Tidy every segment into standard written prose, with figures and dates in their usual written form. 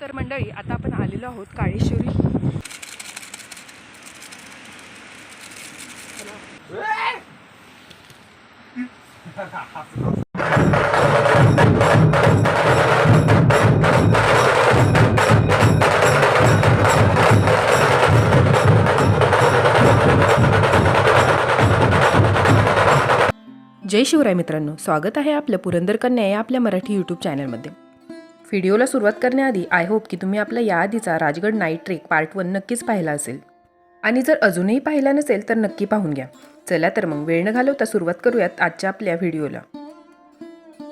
तर मंडळी आता आपण आलेलो आहोत काळेश्वरी. जय शिवराय मित्रांनो, स्वागत आहे आपलं पुरंदर कन्या या आपल्या मराठी यूट्यूब चॅनलमध्ये. व्हिडिओला सुरुवात करण्याआधी आय होप की तुम्ही आपला याआधीचा राजगड नाईट ट्रेक पार्ट 1 नक्कीच पाहिला असेल आणि जर अजूनही पाहिला नसेल तर नक्की पाहून घ्या. चला तर मग वेळ न घालवता सुरुवात करूयात आजच्या आपल्या व्हिडिओला.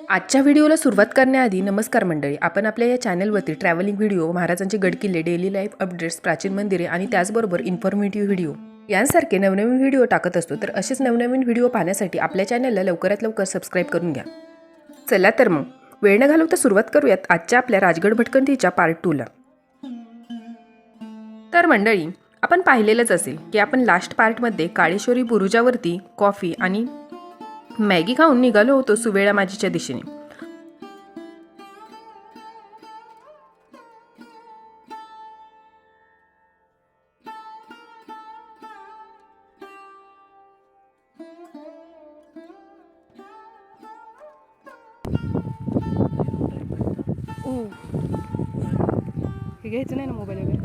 आजच्या व्हिडिओला सुरुवात करण्याआधी नमस्कार मंडळी, आपण आपल्या या चॅनलवरती ट्रॅव्हलिंग व्हिडिओ, महाराजांचे गडकिल्ले, डेली लाईफ अपडेट्स, प्राचीन मंदिरे आणि त्याचबरोबर इन्फॉर्मेटिव्ह व्हिडिओ यांसारखे नवनवीन व्हिडिओ टाकत असतो. तर असेच नवनवीन व्हिडिओ पाहण्यासाठी आपल्या चॅनलला लवकरात लवकर सबस्क्राईब करून घ्या. चला तर मग वेळ न घालवता सुरुवात करूयात आजच्या आपल्या राजगड भटकंतीच्या पार्ट 2 ला. तर मंडळी, आपण पाहिलेलंच असेल की आपण लास्ट पार्टमध्ये काळेश्वरी बुरुजावरती कॉफी आणि मॅगी खाऊन निघालो होतो सुवेळा माजीच्या दिशेने. हे घ्यायचं नाही ना मोबाईल वगैरे.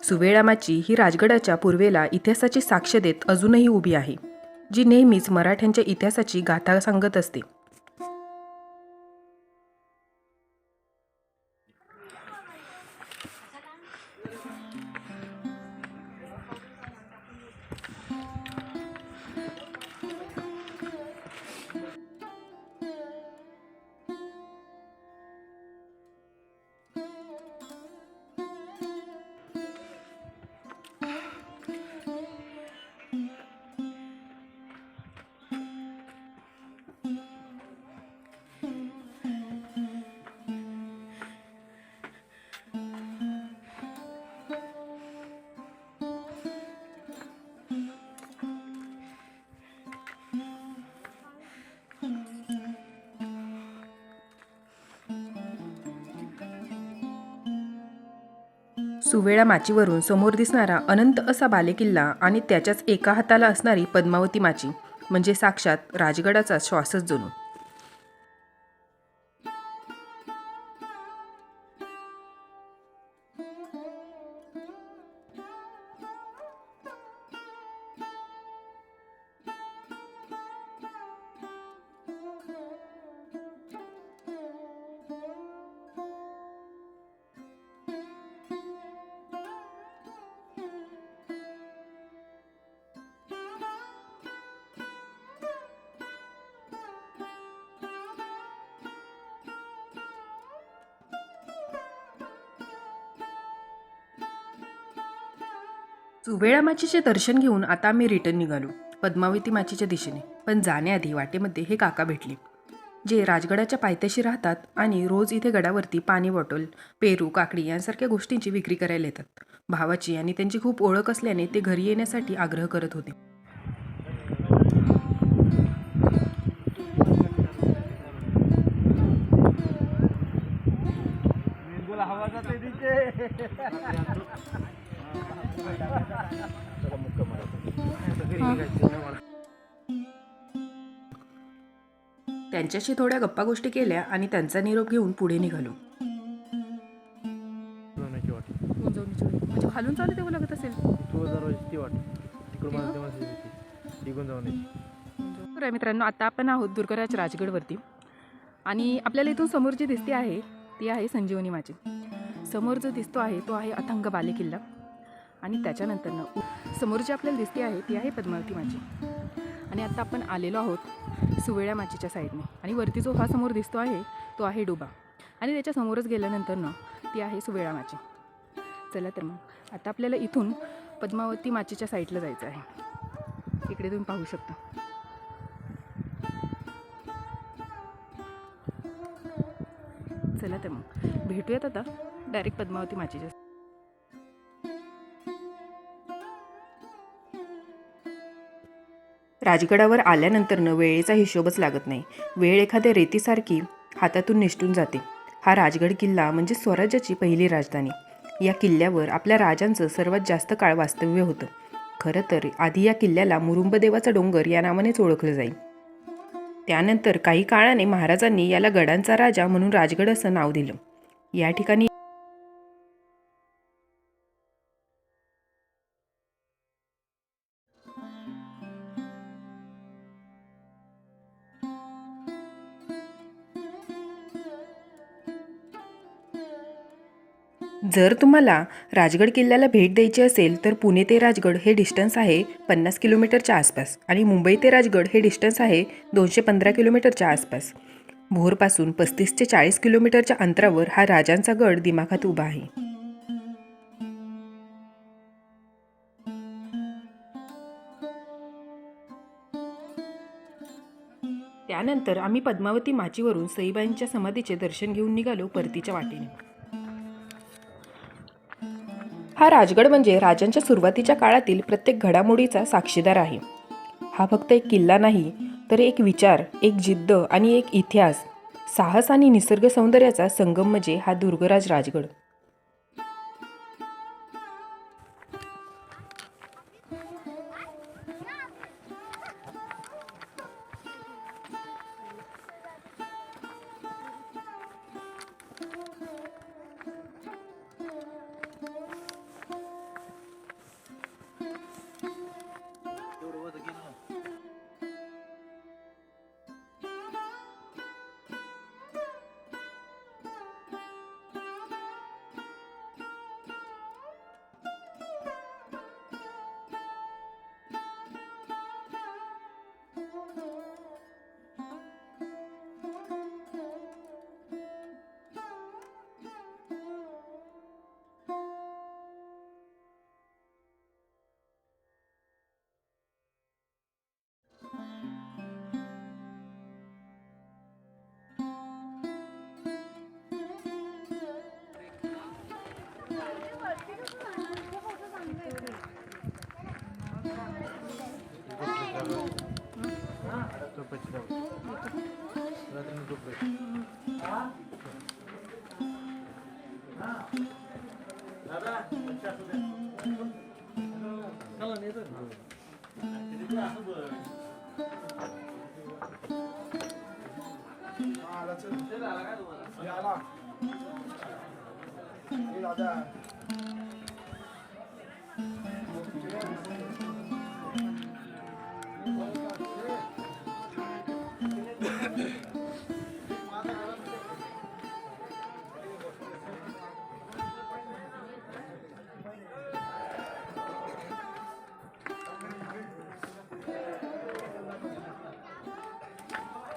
सुवेळा माची ही राजगडाच्या पूर्वेला इतिहासाची साक्ष देत अजूनही उभी आहे, जी नेहमीच मराठ्यांच्या इतिहासाची गाथा सांगत असते. सुवेळा माचीवरून समोर दिसणारा अनंत असा बालेकिल्ला आणि त्याच्याच एका हाताला असणारी पद्मावती माची म्हणजे साक्षात राजगडाचा श्वासच जणू. सुवेळा माचीचे दर्शन घेऊन आता आम्ही रिटर्न निघालो पद्मावती माचीच्या दिशेने. पण जाण्याआधी वाटेमध्ये हे काका भेटले, जे राजगडाच्या पायथ्याशी राहतात आणि रोज इथे गडावरती पाणी बॉटल, पेरू, काकडी यांसारख्या गोष्टींची विक्री करायला येतात. भावाची आणि त्यांची खूप ओळख असल्याने ते घरी येण्यासाठी आग्रह करत होते. त्यांच्याशी थोड्या गप्पा गोष्टी केल्या आणि त्यांचा निरोप घेऊन पुढे निघालो. म्हणजे खालून चालत येऊ लागत असेल. तर मित्रांनो, आता आपण आहोत दुर्गराज राजगडवरती आणि आपल्याला इथून समोर जी दिसते आहे ती आहे संजीवनी माची. समोर जो दिसतो आहे तो आहे अथंग बालेकिल्ला आणि त्याच्यानंतर समोर जी आपल्याला दिसते आहे ती आहे पद्मावती माची. आणि आता आपण आलेलो आहोत सुवेळा माचीच्या साईडने आणि वरती जो हा समोर दिसतो आहे तो आहे डोबा आणि त्याच्या समोरच गेल्यानंतर ती आहे सुवेळा माची. चला तर मग आता आपल्याला इथून पद्मावती माचीच्या साईडला जायचं आहे. इकडे तुम्ही पाहू शकता. चला तर मग भेटूयात आता डायरेक्ट पद्मावती माचीच्या. राजगडावर आल्यानंतरनं वेळेचा हिशोबच लागत नाही. वेळ एखाद्या रेतीसारखी हातातून निसटून जाते. हा राजगड किल्ला म्हणजे स्वराज्याची पहिली राजधानी. या किल्ल्यावर आपल्या राजांचं सर्वात जास्त काळ वास्तव्य होतं. खरं तर आधी या किल्ल्याला मुरुंबदेवाचा डोंगर या नावानेच ओळखलं जाईल. त्यानंतर काही काळाने महाराजांनी याला गडांचा राजा म्हणून राजगड असं नाव दिलं. या ठिकाणी जर तुम्हाला राजगड किल्ल्याला भेट द्यायची असेल तर पुणे ते राजगड हे डिस्टन्स आहे 50 किलोमीटरच्या आसपास आणि मुंबई ते राजगड हे डिस्टन्स आहे 215 किलोमीटरच्या आसपास. भोरपासून 35 ते 40 किलोमीटरच्या अंतरावर हा राजांचा गड दिमाखात उभा आहे. त्यानंतर आम्ही पद्मावती माचीवरून सईबाईंच्या समाधीचे दर्शन घेऊन निघालो परतीच्या वाटेने. हा राजगड म्हणजे राजांच्या सुरुवातीच्या काळातील प्रत्येक घडामोडीचा साक्षीदार आहे. हा फक्त एक किल्ला नाही तर एक विचार, एक जिद्द आणि एक इतिहास, साहस आणि निसर्ग सौंदर्याचा संगम म्हणजे हा दुर्गराज राजगड.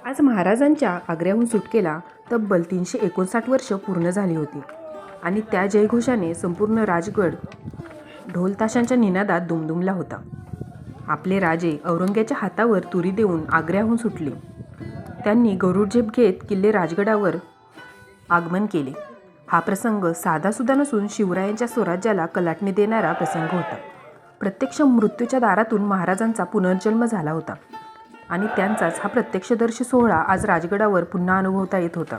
आज महाराजांच्या आग्र्याहून सुटकेला तब्बल 359 वर्ष पूर्ण झाली होती आणि त्या जयघोषाने संपूर्ण राजगड ढोलताशांच्या निनादात दुमदुमला होता. आपले राजे औरंग्याच्या हातावर तुरी देऊन आग्र्याहून सुटले. त्यांनी गरुडझेप घेत किल्ले राजगडावर आगमन केले. हा प्रसंग साधासुद्धा नसून शिवरायांच्या स्वराज्याला कलाटणी देणारा प्रसंग होता. प्रत्यक्ष मृत्यूच्या दारातून महाराजांचा पुनर्जन्म झाला होता आणि त्यांचाच हा प्रत्यक्षदर्शी सोहळा आज राजगडावर पुन्हा अनुभवता येत होता.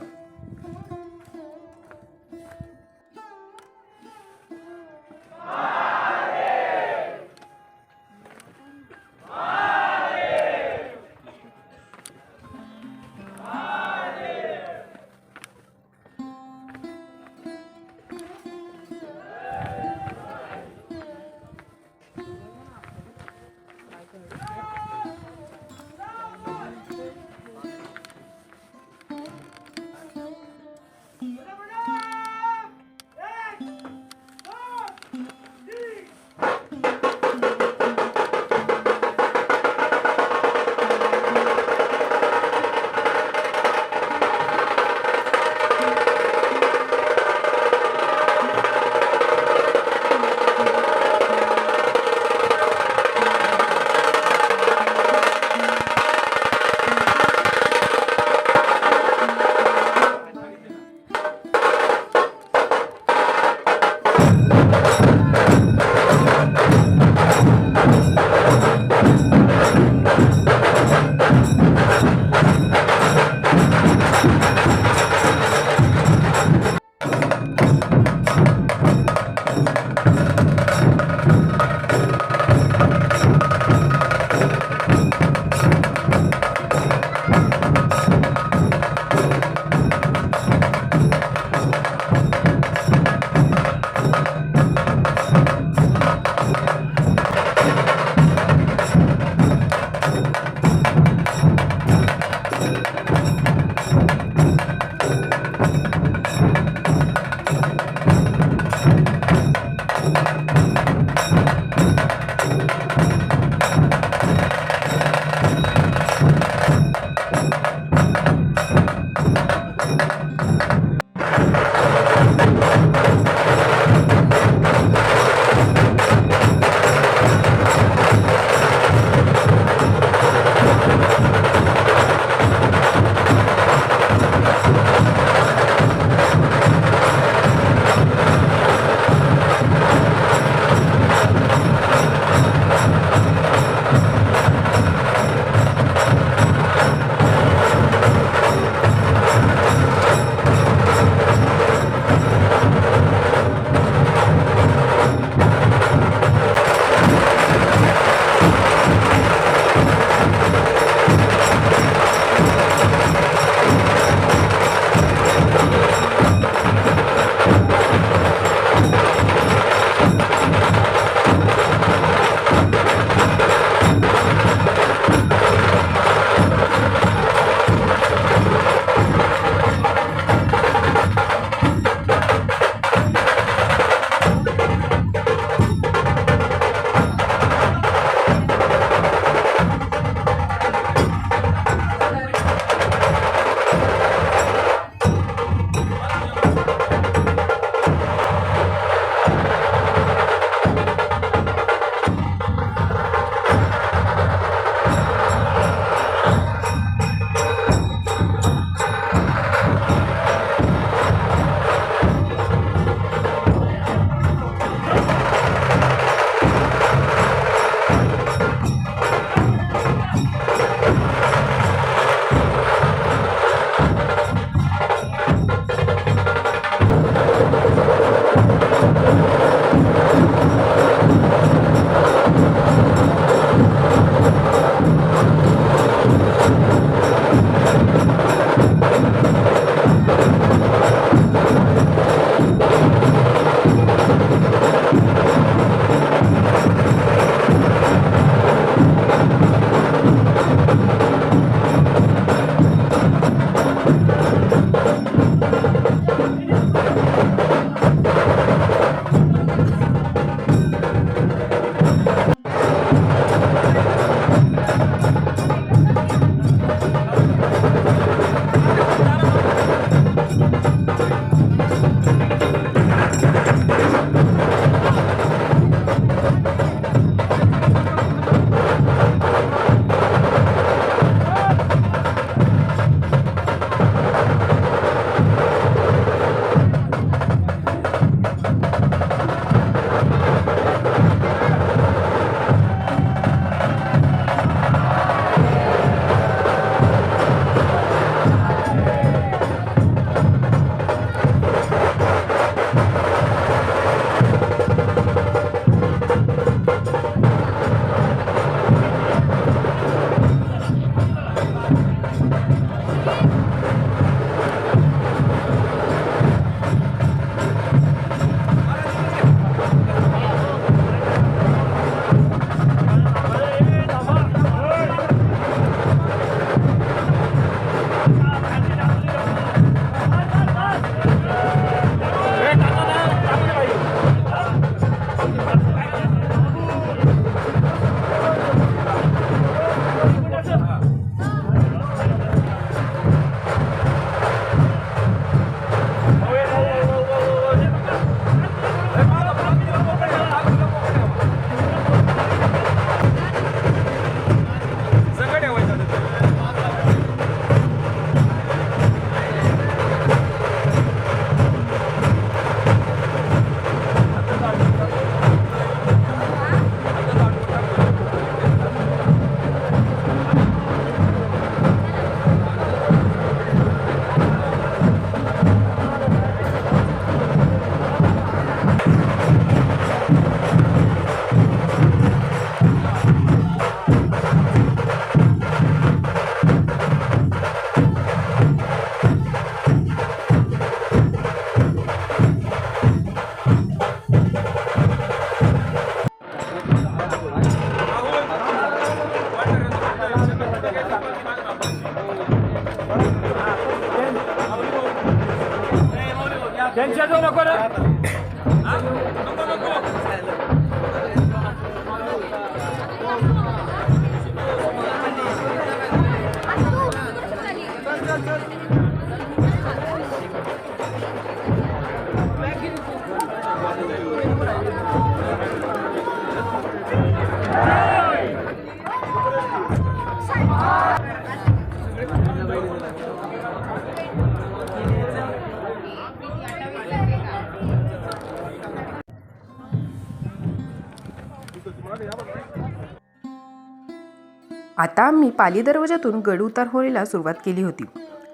आता मी पाली दरवाजातून गड उतार होळीला सुरुवात केली होती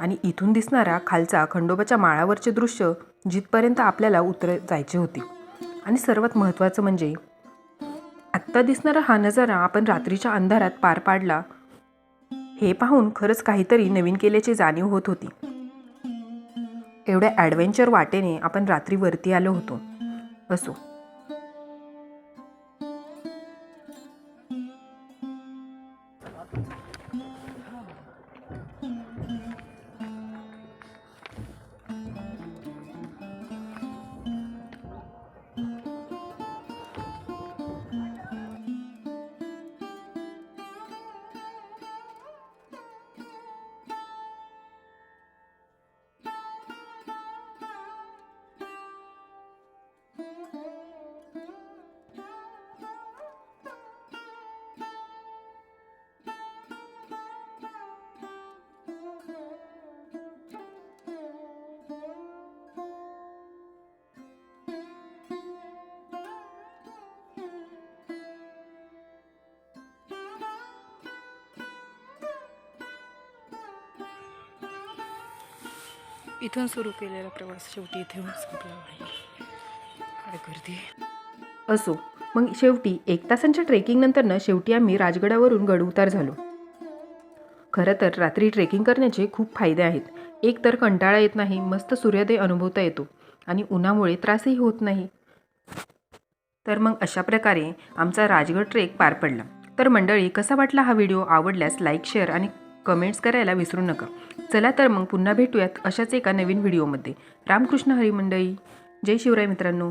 आणि इथून दिसणारा खालचा खंडोबाच्या माळावरचे दृश्य जिथपर्यंत आपल्याला जायचे होते. आणि सर्वात महत्त्वाचं म्हणजे आत्ता दिसणारा हा नजारा आपण रात्रीच्या अंधारात पार पाडला हे पाहून खरंच काहीतरी नवीन केल्याची जाणीव होत होती. एवढ्या ॲडव्हेंचर वाटेने आपण रात्री वरती आलो होतो. असो, इथून सुरू केलेला प्रवास शेवटी इथे येऊन संपला आहे. काय गर्दी. असो मग शेवटी 1 तासांच्या ट्रेकिंगनंतरनं शेवटी आम्ही राजगडावरून गड उतार झालो. खरं तर रात्री ट्रेकिंग करण्याचे खूप फायदे आहेत. एक तर कंटाळा येत नाही, मस्त सूर्योदय अनुभवता येतो आणि उन्हामुळे त्रासही होत नाही. तर मग अशा प्रकारे आमचा राजगड ट्रेक पार पडला. तर मंडळी, कसा वाटला हा व्हिडिओ? आवडल्यास लाईक, शेअर आणि कमेंट्स करायला विसरू नका. चला तर मग पुन्हा भेटूयात अशाच एका नवीन व्हिडिओमध्ये. रामकृष्ण हरी मंडळी. जय शिवराय मित्रांनो.